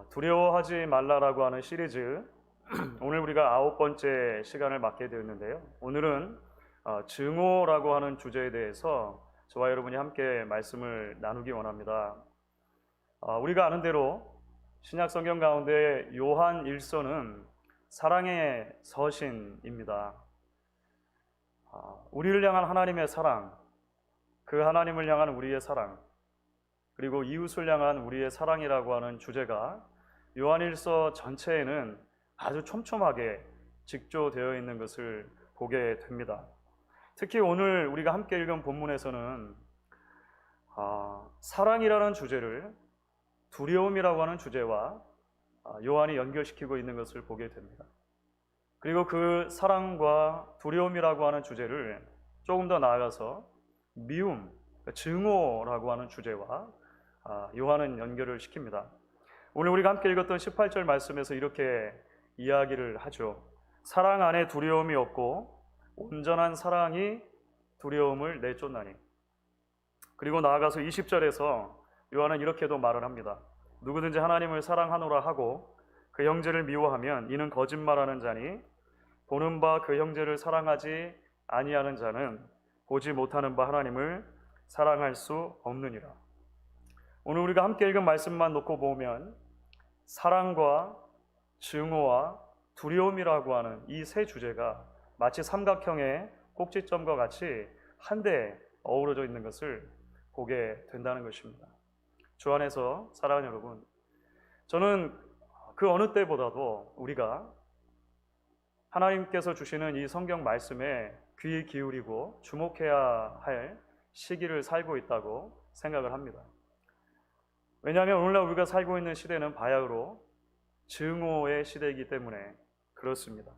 두려워하지 말라라고 하는 시리즈 오늘 우리가 9번째 시간을 맡게 되었는데요. 오늘은 증오라고 하는 주제에 대해서 저와 여러분이 함께 말씀을 나누기 원합니다. 우리가 아는 대로 신약 성경 가운데 요한 1서는 사랑의 서신입니다. 우리를 향한 하나님의 사랑, 그 하나님을 향한 우리의 사랑, 그리고 이웃을 향한 우리의 사랑이라고 하는 주제가 요한일서 전체에는 아주 촘촘하게 직조되어 있는 것을 보게 됩니다. 특히 오늘 우리가 함께 읽은 본문에서는 사랑이라는 주제를 두려움이라고 하는 주제와 요한이 연결시키고 있는 것을 보게 됩니다. 그리고 그 사랑과 두려움이라고 하는 주제를 조금 더 나아가서 미움, 증오라고 하는 주제와 요한은 연결을 시킵니다. 오늘 우리가 함께 읽었던 18절 말씀에서 이렇게 이야기를 하죠. 사랑 안에 두려움이 없고 온전한 사랑이 두려움을 내쫓나니. 그리고 나아가서 20절에서 요한은 이렇게도 말을 합니다. 누구든지 하나님을 사랑하노라 하고 그 형제를 미워하면 이는 거짓말하는 자니 보는 바 그 형제를 사랑하지 아니하는 자는 보지 못하는 바 하나님을 사랑할 수 없느니라. 오늘 우리가 함께 읽은 말씀만 놓고 보면 사랑과 증오와 두려움이라고 하는 이 세 주제가 마치 삼각형의 꼭지점과 같이 한데 어우러져 있는 것을 보게 된다는 것입니다. 주 안에서 사랑하는 여러분, 저는 그 어느 때보다도 우리가 하나님께서 주시는 이 성경 말씀에 귀 기울이고 주목해야 할 시기를 살고 있다고 생각을 합니다. 왜냐하면 오늘날 우리가 살고 있는 시대는 바야흐로 증오의 시대이기 때문에 그렇습니다.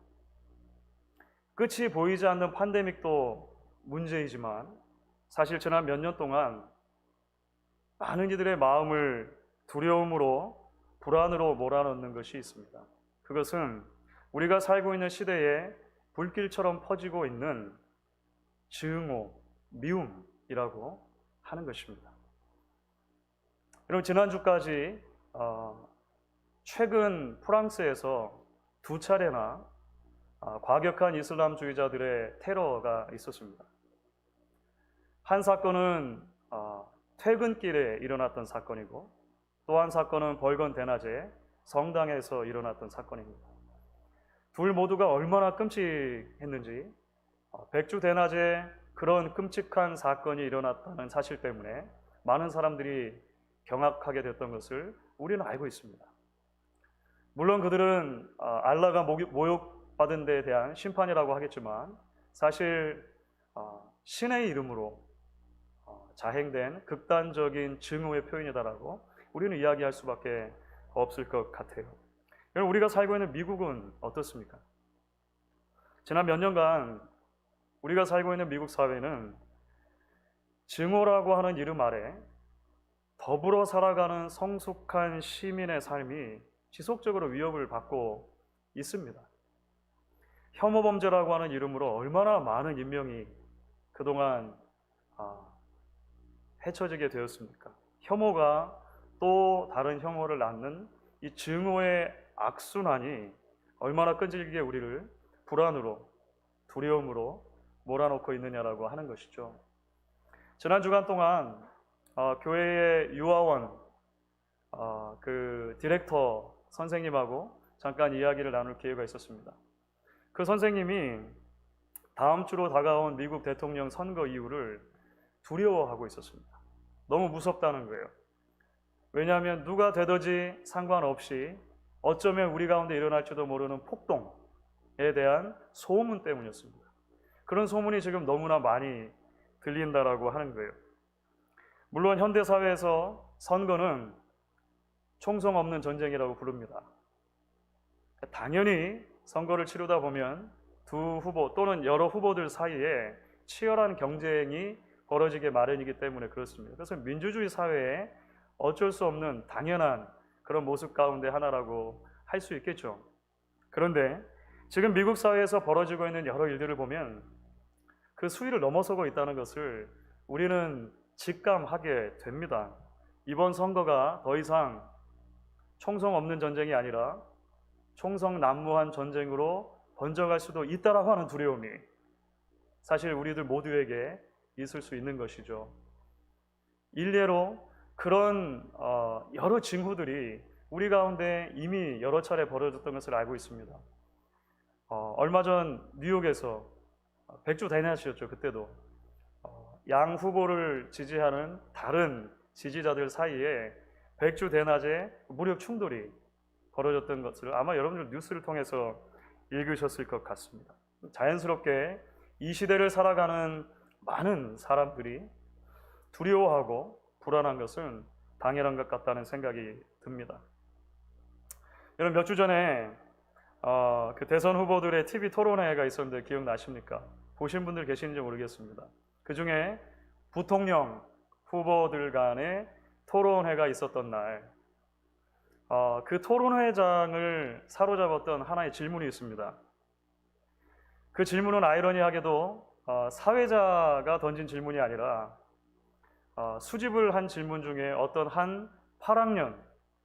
끝이 보이지 않는 팬데믹도 문제이지만 사실 지난 몇 년 동안 많은 이들의 마음을 두려움으로 불안으로 몰아넣는 것이 있습니다. 그것은 우리가 살고 있는 시대에 불길처럼 퍼지고 있는 증오, 미움이라고 하는 것입니다. 여러분, 지난주까지 최근 프랑스에서 2차례나 과격한 이슬람주의자들의 테러가 있었습니다. 한 사건은 퇴근길에 일어났던 사건이고 또 한 사건은 벌건 대낮에 성당에서 일어났던 사건입니다. 둘 모두가 얼마나 끔찍했는지 백주 대낮에 그런 끔찍한 사건이 일어났다는 사실 때문에 많은 사람들이 경악하게 됐던 것을 우리는 알고 있습니다. 물론 그들은 알라가 모욕받은 데에 대한 심판이라고 하겠지만 사실 신의 이름으로 자행된 극단적인 증오의 표현이다라고 우리는 이야기할 수밖에 없을 것 같아요. 여러분, 우리가 살고 있는 미국은 어떻습니까? 지난 몇 년간 우리가 살고 있는 미국 사회는 증오라고 하는 이름 아래 더불어 살아가는 성숙한 시민의 삶이 지속적으로 위협을 받고 있습니다. 혐오 범죄라고 하는 이름으로 얼마나 많은 인명이 그동안 헤쳐지게 되었습니까? 혐오가 또 다른 혐오를 낳는 이 증오의 악순환이 얼마나 끈질기게 우리를 불안으로 두려움으로 몰아넣고 있느냐라고 하는 것이죠. 지난 주간 동안 교회의 유아원 그 디렉터 선생님하고 잠깐 이야기를 나눌 기회가 있었습니다. 그 선생님이 다음 주로 다가온 미국 대통령 선거 이후를 두려워하고 있었습니다. 너무 무섭다는 거예요. 왜냐하면 누가 되든지 상관없이 어쩌면 우리 가운데 일어날지도 모르는 폭동에 대한 소문 때문이었습니다. 그런 소문이 지금 너무나 많이 들린다라고 하는 거예요. 물론 현대사회에서 선거는 총성 없는 전쟁이라고 부릅니다. 당연히 선거를 치르다 보면 두 후보 또는 여러 후보들 사이에 치열한 경쟁이 벌어지게 마련이기 때문에 그렇습니다. 그래서 민주주의 사회에 어쩔 수 없는 당연한 그런 모습 가운데 하나라고 할 수 있겠죠. 그런데 지금 미국 사회에서 벌어지고 있는 여러 일들을 보면 그 수위를 넘어서고 있다는 것을 우리는 직감하게 됩니다. 이번 선거가 더 이상 총성 없는 전쟁이 아니라 총성난무한 전쟁으로 번져갈 수도 있다라고 하는 두려움이 사실 우리들 모두에게 있을 수 있는 것이죠. 일례로 그런 여러 징후들이 우리 가운데 이미 여러 차례 벌어졌던 것을 알고 있습니다. 얼마 전 뉴욕에서 백주 대낮이었죠. 그때도 양 후보를 지지하는 다른 지지자들 사이에 백주 대낮에 무력 충돌이 벌어졌던 것을 아마 여러분들 뉴스를 통해서 읽으셨을 것 같습니다. 자연스럽게 이 시대를 살아가는 많은 사람들이 두려워하고 불안한 것은 당연한 것 같다는 생각이 듭니다. 여러분 몇 주 전에 그 대선 후보들의 TV 토론회가 있었는데 기억나십니까? 보신 분들 계시는지 모르겠습니다. 그 중에 부통령 후보들 간의 토론회가 있었던 날, 그 토론회장을 사로잡았던 하나의 질문이 있습니다. 그 질문은 아이러니하게도 사회자가 던진 질문이 아니라 수집을 한 질문 중에 어떤 한 8학년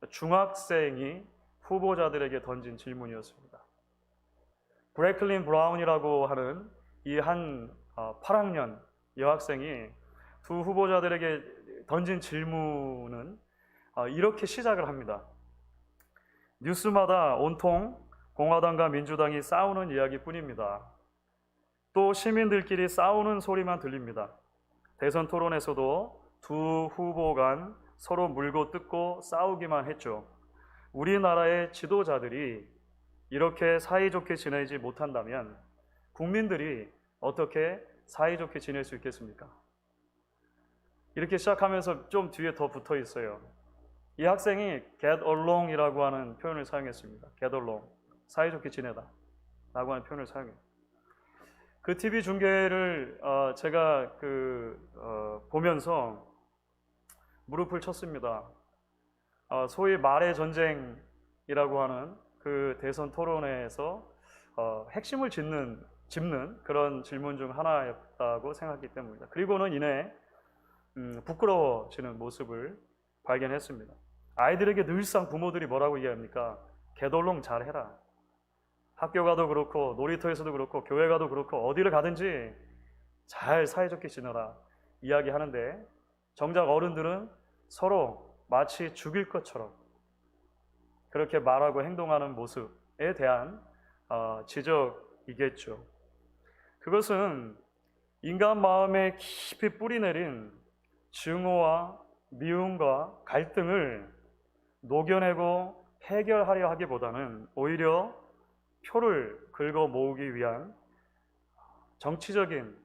중학생이 후보자들에게 던진 질문이었습니다. 브래클린 브라운이라고 하는 이 한 8학년 여학생이 두 후보자들에게 던진 질문은 이렇게 시작을 합니다. 뉴스마다 온통 공화당과 민주당이 싸우는 이야기뿐입니다. 또 시민들끼리 싸우는 소리만 들립니다. 대선 토론에서도 두 후보 간 서로 물고 뜯고 싸우기만 했죠. 우리나라의 지도자들이 이렇게 사이좋게 지내지 못한다면 국민들이 어떻게 사이좋게 지낼 수 있겠습니까? 이렇게 시작하면서 좀 뒤에 더 붙어 있어요. 이 학생이 get along이라고 하는 표현을 사용했습니다. get along, 사이좋게 지내다 라고 하는 표현을 사용해요. 그 TV 중계를 제가 보면서 무릎을 쳤습니다. 소위 말의 전쟁이라고 하는 그 대선 토론회에서 핵심을 짚는 그런 질문 중 하나였다고 생각했기 때문입니다. 그리고는 이내 부끄러워지는 모습을 발견했습니다. 아이들에게 늘상 부모들이 뭐라고 얘기합니까? 개돌롱 잘해라. 학교 가도 그렇고 놀이터에서도 그렇고 교회 가도 그렇고 어디를 가든지 잘 사이좋게 지내라 이야기하는데 정작 어른들은 서로 마치 죽일 것처럼 그렇게 말하고 행동하는 모습에 대한 지적이겠죠. 그것은 인간 마음에 깊이 뿌리내린 증오와 미움과 갈등을 녹여내고 해결하려 하기보다는 오히려 표를 긁어 모으기 위한 정치적인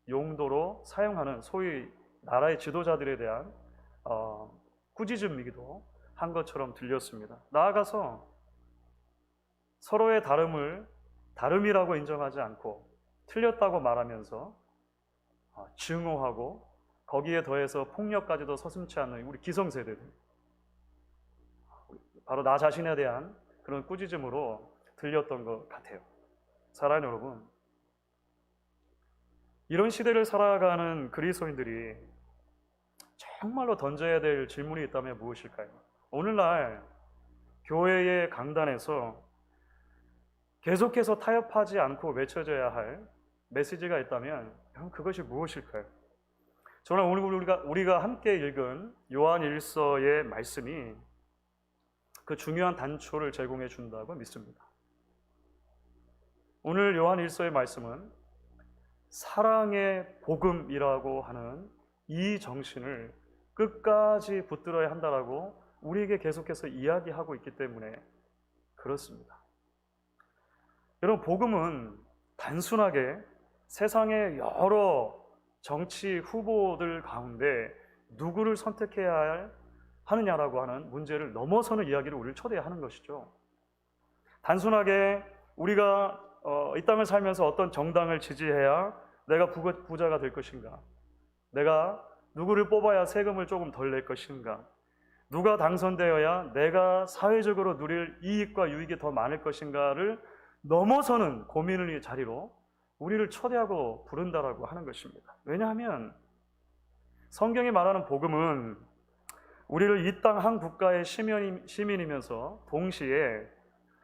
용도로 사용하는 소위 나라의 지도자들에 대한 꾸짖음이기도 한 것처럼 들렸습니다. 나아가서 서로의 다름을 다름이라고 인정하지 않고 틀렸다고 말하면서 증오하고 거기에 더해서 폭력까지도 서슴지 않는 우리 기성세대들, 바로 나 자신에 대한 그런 꾸짖음으로 들렸던 것 같아요. 사랑하는 여러분, 이런 시대를 살아가는 그리스도인들이 정말로 던져야 될 질문이 있다면 무엇일까요? 오늘날 교회의 강단에서 계속해서 타협하지 않고 외쳐져야 할 메시지가 있다면 그것이 무엇일까요? 저는 오늘 우리가 함께 읽은 요한 1서의 말씀이 그 중요한 단초를 제공해 준다고 믿습니다. 오늘 요한 1서의 말씀은 사랑의 복음이라고 하는 이 정신을 끝까지 붙들어야 한다라고 우리에게 계속해서 이야기하고 있기 때문에 그렇습니다. 여러분, 복음은 단순하게 세상의 여러 정치 후보들 가운데 누구를 선택해야 하느냐라고 하는 문제를 넘어서는 이야기를 우리를 초대하는 것이죠. 단순하게 우리가 이 땅을 살면서 어떤 정당을 지지해야 내가 부자가 될 것인가, 내가 누구를 뽑아야 세금을 조금 덜 낼 것인가, 누가 당선되어야 내가 사회적으로 누릴 이익과 유익이 더 많을 것인가를 넘어서는 고민의 자리로 우리를 초대하고 부른다라고 하는 것입니다. 왜냐하면 성경이 말하는 복음은 우리를 이 땅 한 국가의 시민이면서 동시에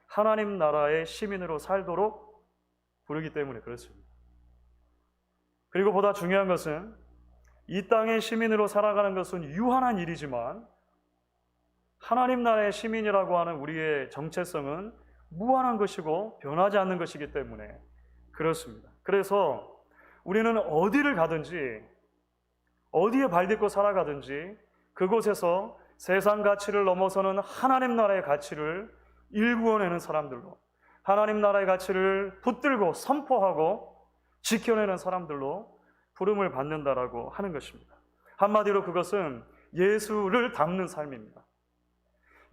하나님 나라의 시민으로 살도록 부르기 때문에 그렇습니다. 그리고 보다 중요한 것은 이 땅의 시민으로 살아가는 것은 유한한 일이지만 하나님 나라의 시민이라고 하는 우리의 정체성은 무한한 것이고 변하지 않는 것이기 때문에 그렇습니다. 그래서 우리는 어디를 가든지 어디에 발딛고 살아가든지 그곳에서 세상 가치를 넘어서는 하나님 나라의 가치를 일구어내는 사람들로, 하나님 나라의 가치를 붙들고 선포하고 지켜내는 사람들로 부름을 받는다라고 하는 것입니다. 한마디로 그것은 예수를 닮는 삶입니다.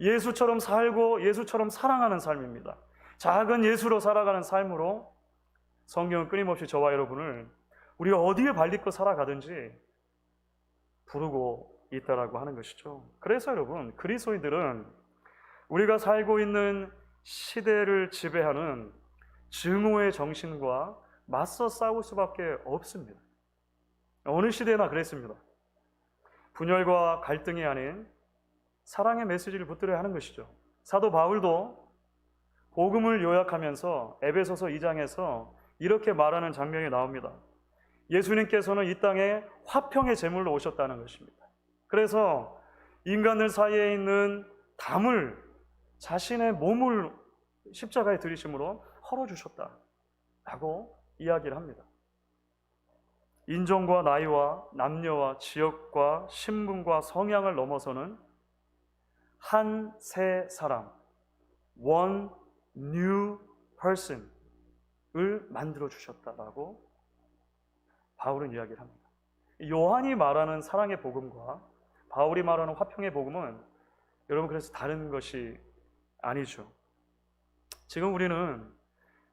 예수처럼 살고 예수처럼 사랑하는 삶입니다. 작은 예수로 살아가는 삶으로 성경은 끊임없이 저와 여러분을 우리가 어디에 발딛고 살아가든지 부르고 있다라고 하는 것이죠. 그래서 여러분, 그리스도인들은 우리가 살고 있는 시대를 지배하는 증오의 정신과 맞서 싸울 수밖에 없습니다. 어느 시대나 그랬습니다. 분열과 갈등이 아닌 사랑의 메시지를 붙들어야 하는 것이죠. 사도 바울도 복음을 요약하면서 에베소서 2장에서 이렇게 말하는 장면이 나옵니다. 예수님께서는 이 땅에 화평의 제물로 오셨다는 것입니다. 그래서 인간들 사이에 있는 담을 자신의 몸을 십자가에 들이심으로 헐어주셨다라고 이야기를 합니다. 인종과 나이와 남녀와 지역과 신분과 성향을 넘어서는 한 새 사람, one new person을 만들어 주셨다라고 바울은 이야기를 합니다. 요한이 말하는 사랑의 복음과 바울이 말하는 화평의 복음은 여러분 그래서 다른 것이 아니죠. 지금 우리는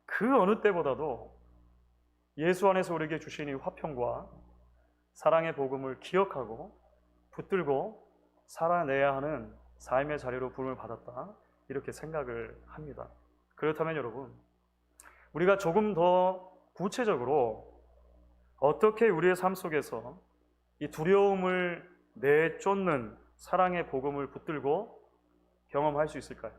그 어느 때보다도 예수 안에서 우리에게 주신 이 화평과 사랑의 복음을 기억하고 붙들고 살아내야 하는 삶의 자리로 부름을 받았다, 이렇게 생각을 합니다. 그렇다면 여러분, 우리가 조금 더 구체적으로 어떻게 우리의 삶 속에서 이 두려움을 내쫓는 사랑의 복음을 붙들고 경험할 수 있을까요?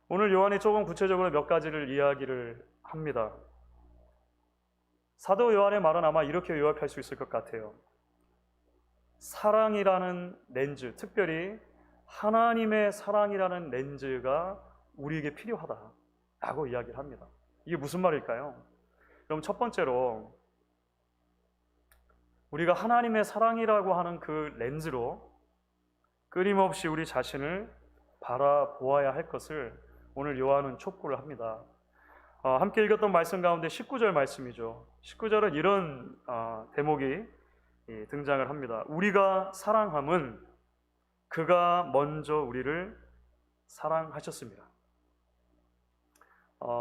오늘 요한이 조금 구체적으로 몇 가지를 이야기를 합니다. 사도 요한의 말은 아마 이렇게 요약할 수 있을 것 같아요. 사랑이라는 렌즈, 특별히 하나님의 사랑이라는 렌즈가 우리에게 필요하다라고 이야기를 합니다. 이게 무슨 말일까요? 그럼 첫 번째로 우리가 하나님의 사랑이라고 하는 그 렌즈로 끊임없이 우리 자신을 바라보아야 할 것을 오늘 요한은 촉구를 합니다. 함께 읽었던 말씀 가운데 19절 말씀이죠. 19절은 이런 대목이 등장을 합니다. 우리가 사랑함은 그가 먼저 우리를 사랑하셨습니다.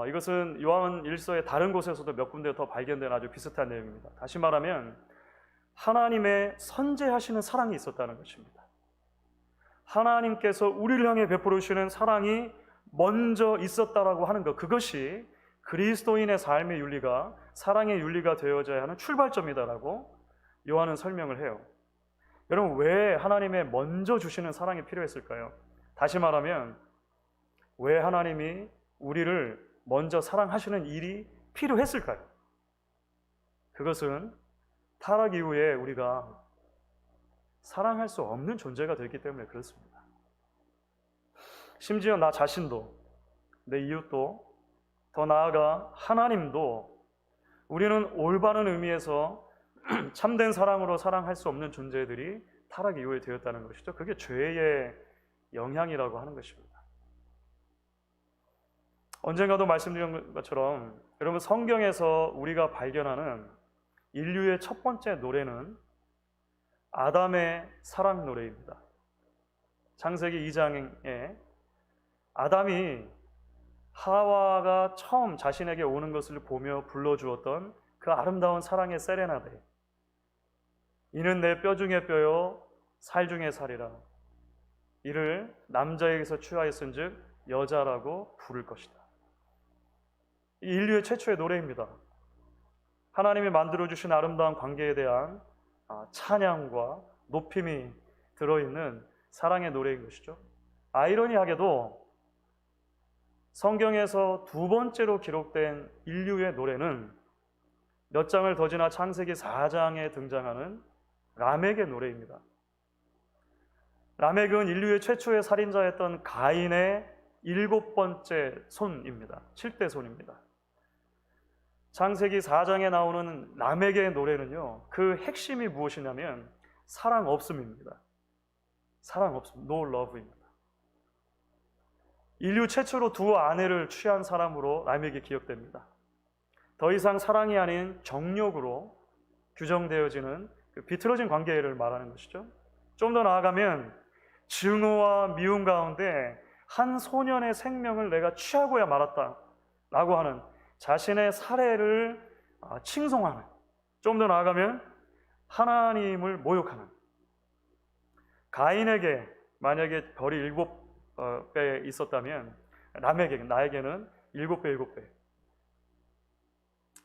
이것은 요한 1서의 다른 곳에서도 몇 군데 더 발견된 아주 비슷한 내용입니다. 다시 말하면 하나님의 선제하시는 사랑이 있었다는 것입니다. 하나님께서 우리를 향해 베풀으시는 사랑이 먼저 있었다라고 하는 것, 그것이 그리스도인의 삶의 윤리가 사랑의 윤리가 되어져야 하는 출발점이다라고 요한은 설명을 해요. 여러분, 왜 하나님의 먼저 주시는 사랑이 필요했을까요? 다시 말하면 왜 하나님이 우리를 먼저 사랑하시는 일이 필요했을까요? 그것은 타락 이후에 우리가 사랑할 수 없는 존재가 되기 때문에 그렇습니다. 심지어 나 자신도, 내 이웃도, 더 나아가 하나님도 우리는 올바른 의미에서 참된 사랑으로 사랑할 수 없는 존재들이 타락 이후에 되었다는 것이죠. 그게 죄의 영향이라고 하는 것입니다. 언젠가도 말씀드린 것처럼 여러분, 성경에서 우리가 발견하는 인류의 첫 번째 노래는 아담의 사랑 노래입니다. 창세기 2장에 아담이 하와가 처음 자신에게 오는 것을 보며 불러주었던 그 아름다운 사랑의 세레나데, 이는 내 뼈 중에 뼈요 살 중에 살이라, 이를 남자에게서 취하였은즉 여자라고 부를 것이다. 이 인류의 최초의 노래입니다. 하나님이 만들어주신 아름다운 관계에 대한 찬양과 높임이 들어있는 사랑의 노래인 것이죠. 아이러니하게도 성경에서 두 번째로 기록된 인류의 노래는 몇 장을 더 지나 창세기 4장에 등장하는 라멕의 노래입니다. 라멕은 인류의 최초의 살인자였던 가인의 7번째 손입니다. 7대 손입니다. 창세기 4장에 나오는 라멕의 노래는요, 그 핵심이 무엇이냐면 사랑 없음입니다. 사랑 없음, no love입니다. 인류 최초로 두 아내를 취한 사람으로 라멕이 기억됩니다. 더 이상 사랑이 아닌 정욕으로 규정되어지는 그 비틀어진 관계를 말하는 것이죠. 좀 더 나아가면 증오와 미움 가운데 한 소년의 생명을 내가 취하고야 말았다라고 하는 자신의 살해를 칭송하는, 좀 더 나아가면 하나님을 모욕하는, 가인에게 만약에 별이 7배 있었다면 라멕에게, 나에게는 7배 7배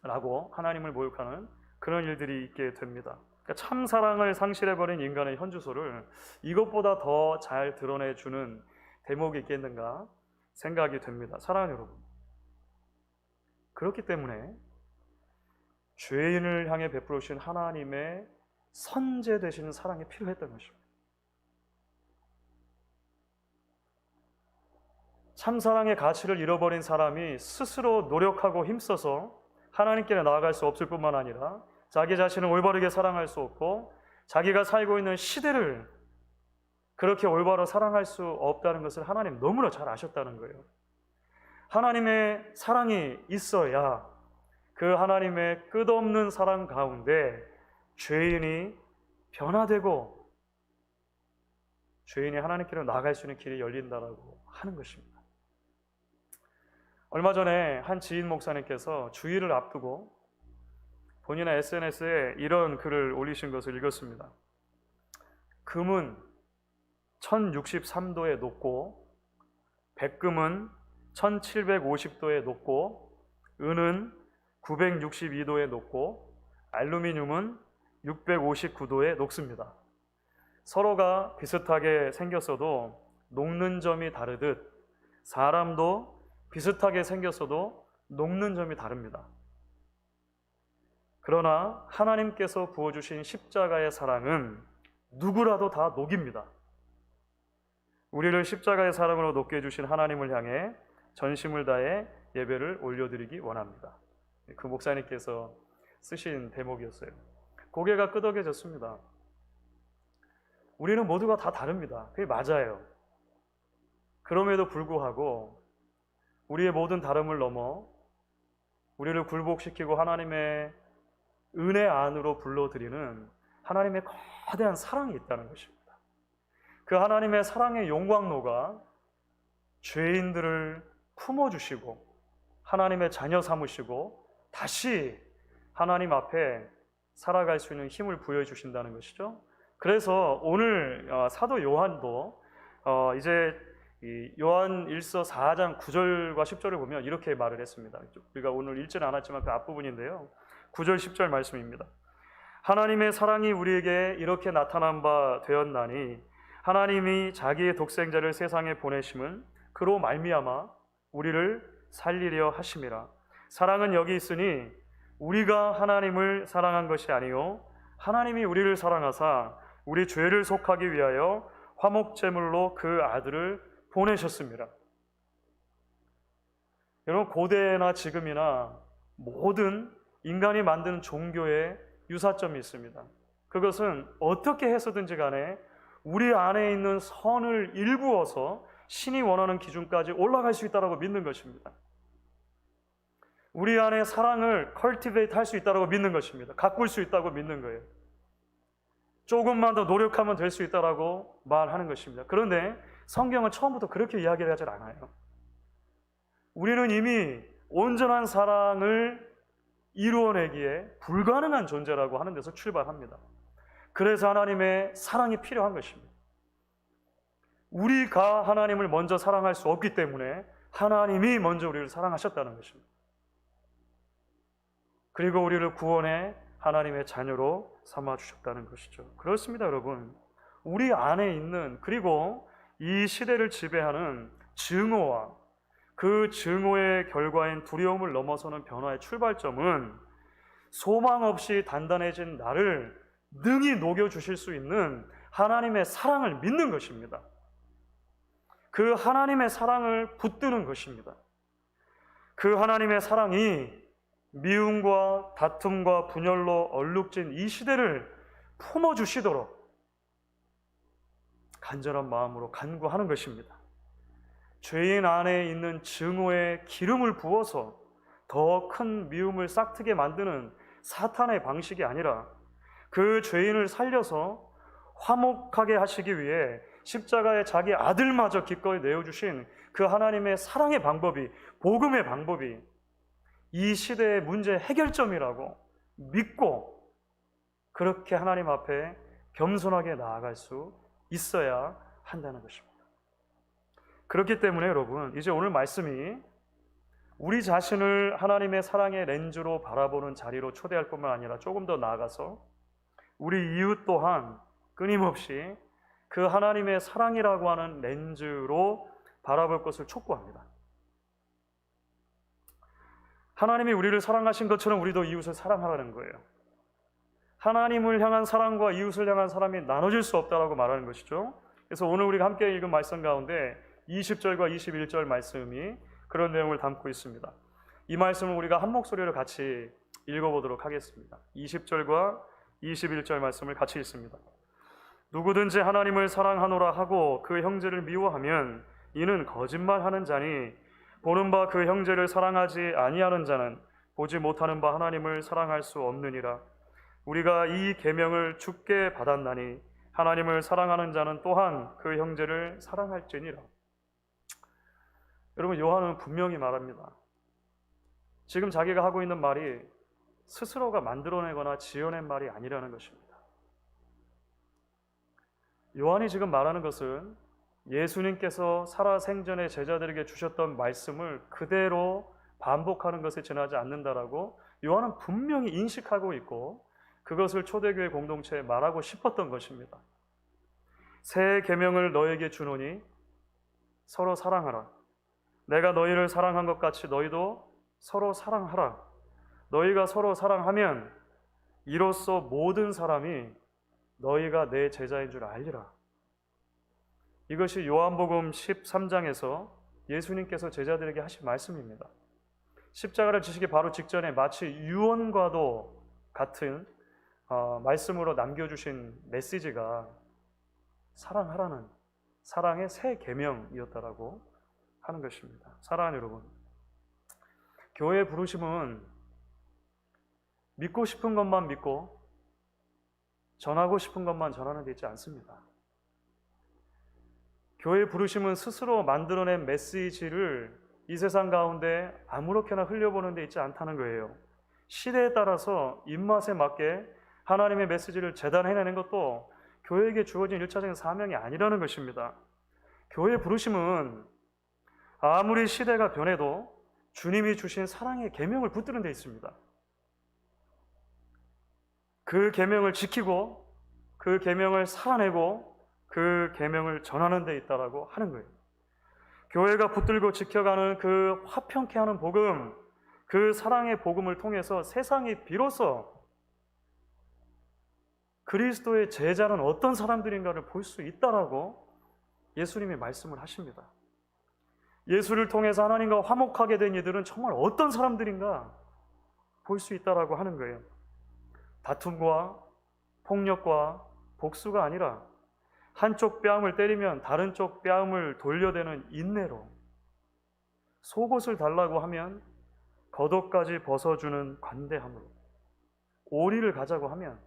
라고 하나님을 모욕하는 그런 일들이 있게 됩니다. 그러니까 참 사랑을 상실해버린 인간의 현주소를 이것보다 더 잘 드러내주는 대목이 있겠는가 생각이 됩니다. 사랑하는 여러분, 그렇기 때문에 죄인을 향해 베풀으신 하나님의 선제 되시는 사랑이 필요했던 것입니다. 참사랑의 가치를 잃어버린 사람이 스스로 노력하고 힘써서 하나님께 나아갈 수 없을 뿐만 아니라 자기 자신을 올바르게 사랑할 수 없고 자기가 살고 있는 시대를 그렇게 올바로 사랑할 수 없다는 것을 하나님 너무나 잘 아셨다는 거예요. 하나님의 사랑이 있어야 그 하나님의 끝없는 사랑 가운데 죄인이 변화되고 죄인이 하나님께로 나아갈 수 있는 길이 열린다라고 하는 것입니다. 얼마 전에 한 지인 목사님께서 주일을 앞두고 본인의 SNS에 이런 글을 올리신 것을 읽었습니다. 금은 1063도에 녹고 백금은 1750도에 녹고 은은 962도에 녹고 알루미늄은 659도에 녹습니다. 서로가 비슷하게 생겼어도 녹는 점이 다르듯 사람도 비슷하게 생겼어도 녹는 점이 다릅니다. 그러나 하나님께서 부어주신 십자가의 사랑은 누구라도 다 녹입니다. 우리를 십자가의 사랑으로 녹게 해주신 하나님을 향해 전심을 다해 예배를 올려드리기 원합니다. 그 목사님께서 쓰신 대목이었어요. 고개가 끄덕여졌습니다. 우리는 모두가 다 다릅니다. 그게 맞아요. 그럼에도 불구하고 우리의 모든 다름을 넘어 우리를 굴복시키고 하나님의 은혜 안으로 불러들이는 하나님의 거대한 사랑이 있다는 것입니다. 그 하나님의 사랑의 용광로가 죄인들을 품어주시고 하나님의 자녀 삼으시고 다시 하나님 앞에 살아갈 수 있는 힘을 부여주신다는 것이죠. 그래서 오늘 사도 요한도 이제 요한 1서 4장 9절과 10절을 보면 이렇게 말을 했습니다. 우리가 오늘 읽지는 않았지만 그 앞부분인데요. 9절 10절 말씀입니다. 하나님의 사랑이 우리에게 이렇게 나타난 바 되었나니 하나님이 자기의 독생자를 세상에 보내심은 그로 말미암아 우리를 살리려 하심이라. 사랑은 여기 있으니 우리가 하나님을 사랑한 것이 아니요 하나님이 우리를 사랑하사 우리 죄를 속하기 위하여 화목제물로 그 아들을 보내셨습니다. 여러분, 고대나 지금이나 모든 인간이 만드는 종교에 유사점이 있습니다. 그것은 어떻게 해서든지 간에 우리 안에 있는 선을 일구어서 신이 원하는 기준까지 올라갈 수 있다고 믿는 것입니다. 우리 안에 사랑을 컬티베이트 할 수 있다고 믿는 것입니다. 가꿀 수 있다고 믿는 거예요. 조금만 더 노력하면 될 수 있다고 말하는 것입니다. 그런데 성경은 처음부터 그렇게 이야기를 하지 않아요. 우리는 이미 온전한 사랑을 이루어내기에 불가능한 존재라고 하는 데서 출발합니다. 그래서 하나님의 사랑이 필요한 것입니다. 우리가 하나님을 먼저 사랑할 수 없기 때문에 하나님이 먼저 우리를 사랑하셨다는 것입니다. 그리고 우리를 구원해 하나님의 자녀로 삼아주셨다는 것이죠. 그렇습니다, 여러분. 우리 안에 있는, 그리고 이 시대를 지배하는 증오와 그 증오의 결과인 두려움을 넘어서는 변화의 출발점은 소망 없이 단단해진 나를 능히 녹여주실 수 있는 하나님의 사랑을 믿는 것입니다. 그 하나님의 사랑을 붙드는 것입니다. 그 하나님의 사랑이 미움과 다툼과 분열로 얼룩진 이 시대를 품어주시도록 간절한 마음으로 간구하는 것입니다. 죄인 안에 있는 증오의 기름을 부어서 더 큰 미움을 싹트게 만드는 사탄의 방식이 아니라 그 죄인을 살려서 화목하게 하시기 위해 십자가에 자기 아들마저 기꺼이 내어주신 그 하나님의 사랑의 방법이, 복음의 방법이 이 시대의 문제 해결점이라고 믿고 그렇게 하나님 앞에 겸손하게 나아갈 수 있어야 한다는 것입니다. 그렇기 때문에 여러분, 이제 오늘 말씀이 우리 자신을 하나님의 사랑의 렌즈로 바라보는 자리로 초대할 뿐만 아니라 조금 더 나아가서 우리 이웃 또한 끊임없이 그 하나님의 사랑이라고 하는 렌즈로 바라볼 것을 촉구합니다. 하나님이 우리를 사랑하신 것처럼 우리도 이웃을 사랑하라는 거예요. 하나님을 향한 사랑과 이웃을 향한 사랑이 나눠질 수 없다라고 말하는 것이죠. 그래서 오늘 우리가 함께 읽은 말씀 가운데 20절과 21절 말씀이 그런 내용을 담고 있습니다. 이 말씀을 우리가 한 목소리로 같이 읽어보도록 하겠습니다. 20절과 21절 말씀을 같이 읽습니다. 누구든지 하나님을 사랑하노라 하고 그 형제를 미워하면 이는 거짓말하는 자니 보는 바 그 형제를 사랑하지 아니하는 자는 보지 못하는 바 하나님을 사랑할 수 없느니라. 우리가 이 계명을 주께 받았나니 하나님을 사랑하는 자는 또한 그 형제를 사랑할지니라. 여러분, 요한은 분명히 말합니다. 지금 자기가 하고 있는 말이 스스로가 만들어내거나 지어낸 말이 아니라는 것입니다. 요한이 지금 말하는 것은 예수님께서 살아생전에 제자들에게 주셨던 말씀을 그대로 반복하는 것에 지나지 않는다라고 요한은 분명히 인식하고 있고 그것을 초대교회 공동체에 말하고 싶었던 것입니다. 새 계명을 너에게 주노니 서로 사랑하라. 내가 너희를 사랑한 것 같이 너희도 서로 사랑하라. 너희가 서로 사랑하면 이로써 모든 사람이 너희가 내 제자인 줄 알리라. 이것이 요한복음 13장에서 예수님께서 제자들에게 하신 말씀입니다. 십자가를 지시기 바로 직전에 마치 유언과도 같은 말씀으로 남겨주신 메시지가 사랑하라는 사랑의 새 계명이었다라고 하는 것입니다. 사랑하는 여러분, 교회의 부르심은 믿고 싶은 것만 믿고 전하고 싶은 것만 전하는 데 있지 않습니다. 교회의 부르심은 스스로 만들어낸 메시지를 이 세상 가운데 아무렇게나 흘려보는 데 있지 않다는 거예요. 시대에 따라서 입맛에 맞게 하나님의 메시지를 재단해내는 것도 교회에게 주어진 1차적인 사명이 아니라는 것입니다. 교회의 부르심은 아무리 시대가 변해도 주님이 주신 사랑의 계명을 붙드는 데 있습니다. 그 계명을 지키고 그 계명을 살아내고 그 계명을 전하는 데 있다라고 하는 거예요. 교회가 붙들고 지켜가는 그 화평케 하는 복음, 그 사랑의 복음을 통해서 세상이 비로소 그리스도의 제자는 어떤 사람들인가를 볼 수 있다라고 예수님이 말씀을 하십니다. 예수를 통해서 하나님과 화목하게 된 이들은 정말 어떤 사람들인가 볼 수 있다라고 하는 거예요. 다툼과 폭력과 복수가 아니라 한쪽 뺨을 때리면 다른 쪽 뺨을 돌려대는 인내로, 속옷을 달라고 하면 겉옷까지 벗어주는 관대함으로, 오리를 가자고 하면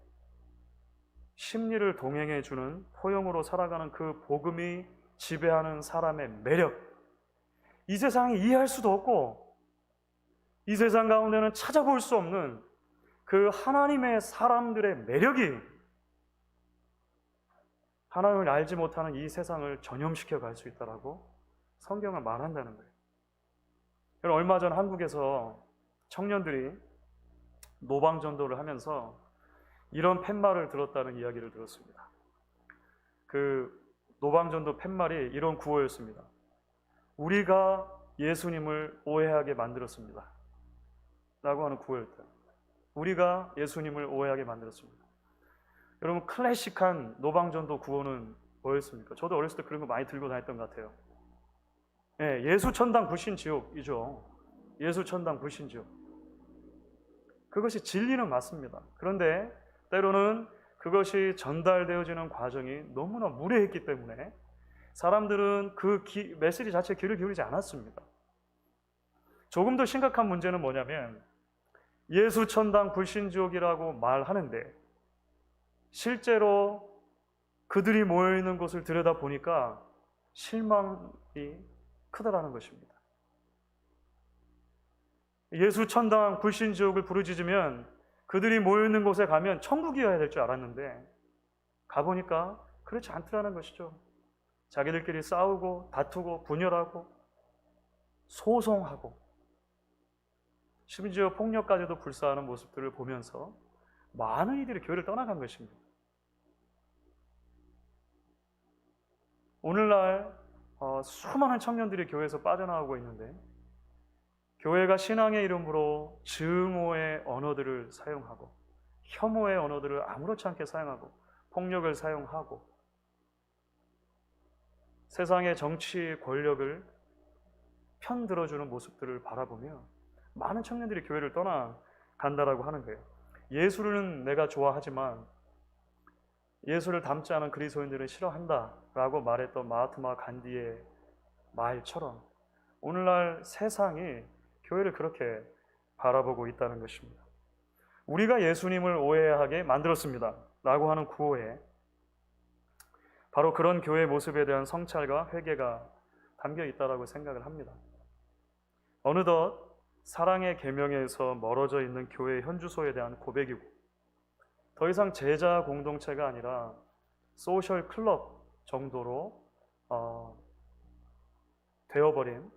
심리를 동행해주는 포용으로 살아가는 그 복음이 지배하는 사람의 매력, 이 세상이 이해할 수도 없고 이 세상 가운데는 찾아볼 수 없는 그 하나님의 사람들의 매력이 하나님을 알지 못하는 이 세상을 전염시켜 갈 수 있다라고 성경은 말한다는 거예요. 얼마 전 한국에서 청년들이 노방전도를 하면서 이런 팻말을 들었다는 이야기를 들었습니다. 그 노방전도 팻말이 이런 구호였습니다. 우리가 예수님을 오해하게 만들었습니다. 라고 하는 구호였다. 우리가 예수님을 오해하게 만들었습니다. 여러분, 클래식한 노방전도 구호는 뭐였습니까? 저도 어렸을 때 그런 거 많이 들고 다녔던 것 같아요. 예, 예수천당 불신지옥이죠. 예수천당 불신지옥. 그것이 진리는 맞습니다. 그런데 때로는 그것이 전달되어지는 과정이 너무나 무례했기 때문에 사람들은 그 메시지 자체에 귀를 기울이지 않았습니다. 조금 더 심각한 문제는 뭐냐면 예수천당 불신지옥이라고 말하는데 실제로 그들이 모여있는 곳을 들여다보니까 실망이 크다라는 것입니다. 예수천당 불신지옥을 부르짖으면 그들이 모여있는 곳에 가면 천국이어야 될 줄 알았는데 가보니까 그렇지 않더라는 것이죠. 자기들끼리 싸우고 다투고 분열하고 소송하고 심지어 폭력까지도 불사하는 모습들을 보면서 많은 이들이 교회를 떠나간 것입니다. 오늘날 수많은 청년들이 교회에서 빠져나오고 있는데 교회가 신앙의 이름으로 증오의 언어들을 사용하고 혐오의 언어들을 아무렇지 않게 사용하고 폭력을 사용하고 세상의 정치 권력을 편들어주는 모습들을 바라보며 많은 청년들이 교회를 떠나간다라고 하는 거예요. 예수는 내가 좋아하지만 예수를 닮지 않은 그리스도인들은 싫어한다라고 말했던 마하트마 간디의 말처럼 오늘날 세상이 교회를 그렇게 바라보고 있다는 것입니다. 우리가 예수님을 오해하게 만들었습니다 라고 하는 구호에 바로 그런 교회의 모습에 대한 성찰과 회개가 담겨 있다고 생각을 합니다. 어느덧 사랑의 계명에서 멀어져 있는 교회의 현주소에 대한 고백이고 더 이상 제자 공동체가 아니라 소셜 클럽 정도로 되어버린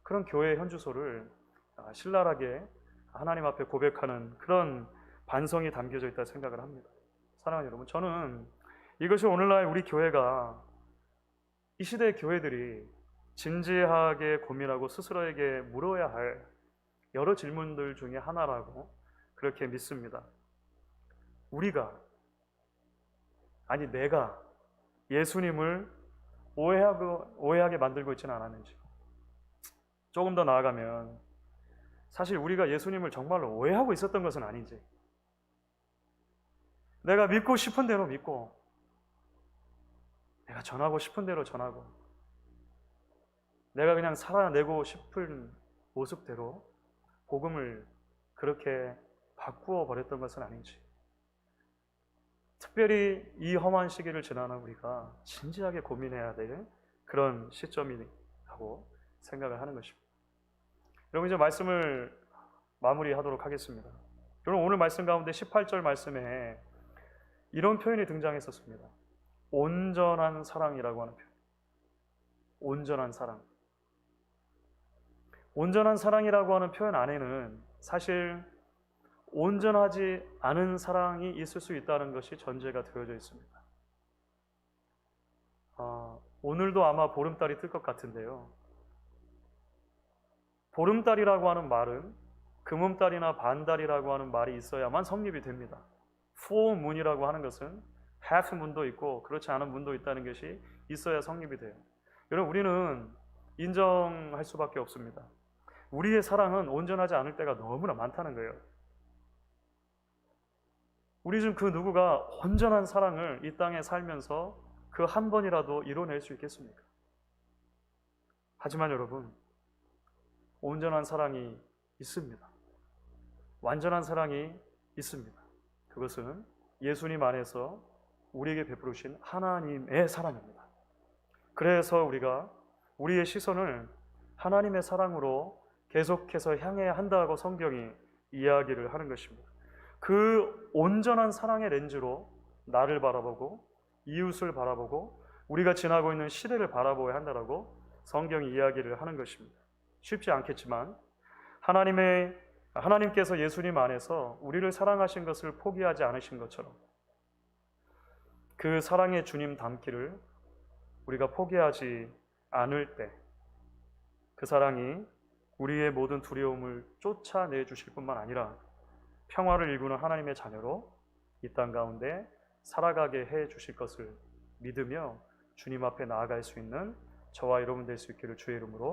그런 교회의 현주소를 신랄하게 하나님 앞에 고백하는 그런 반성이 담겨져 있다 생각을 합니다. 사랑하는 여러분, 저는 이것이 오늘날 우리 교회가 이 시대의 교회들이 진지하게 고민하고 스스로에게 물어야 할 여러 질문들 중에 하나라고 그렇게 믿습니다. 내가 예수님을 오해하게 만들고 있지는 않았는지, 조금 더 나아가면 사실 우리가 예수님을 정말로 오해하고 있었던 것은 아닌지, 내가 믿고 싶은 대로 믿고 내가 전하고 싶은 대로 전하고 내가 그냥 살아내고 싶은 모습대로 복음을 그렇게 바꾸어 버렸던 것은 아닌지, 특별히 이 험한 시기를 지나는 우리가 진지하게 고민해야 될 그런 시점이라고 생각을 하는 것입니다. 여러분, 이제 말씀을 마무리하도록 하겠습니다. 여러분, 오늘 말씀 가운데 18절 말씀에 이런 표현이 등장했었습니다. 온전한 사랑이라고 하는 표현. 온전한 사랑. 온전한 사랑이라고 하는 표현 안에는 사실 온전하지 않은 사랑이 있을 수 있다는 것이 전제가 되어져 있습니다. 오늘도 아마 보름달이 뜰 것 같은데요. 보름달이라고 하는 말은 금음달이나 반달이라고 하는 말이 있어야만 성립이 됩니다. full moon이라고 하는 것은 half moon도 있고 그렇지 않은 moon도 있다는 것이 있어야 성립이 돼요. 여러분, 우리는 인정할 수밖에 없습니다. 우리의 사랑은 온전하지 않을 때가 너무나 많다는 거예요. 우리 중 그 누구가 온전한 사랑을 이 땅에 살면서 그 한 번이라도 이뤄낼 수 있겠습니까? 하지만 여러분, 온전한 사랑이 있습니다. 완전한 사랑이 있습니다. 그것은 예수님 안에서 우리에게 베푸신 하나님의 사랑입니다. 그래서 우리가 우리의 시선을 하나님의 사랑으로 계속해서 향해야 한다고 성경이 이야기를 하는 것입니다. 그 온전한 사랑의 렌즈로 나를 바라보고 이웃을 바라보고 우리가 지나고 있는 시대를 바라보아야 한다고 성경이 이야기를 하는 것입니다. 쉽지 않겠지만 하나님께서 예수님 안에서 우리를 사랑하신 것을 포기하지 않으신 것처럼 그 사랑의 주님 닮기를 우리가 포기하지 않을 때 그 사랑이 우리의 모든 두려움을 쫓아내 주실 뿐만 아니라 평화를 일구는 하나님의 자녀로 이 땅 가운데 살아가게 해 주실 것을 믿으며 주님 앞에 나아갈 수 있는 저와 여러분 될 수 있기를 주의 이름으로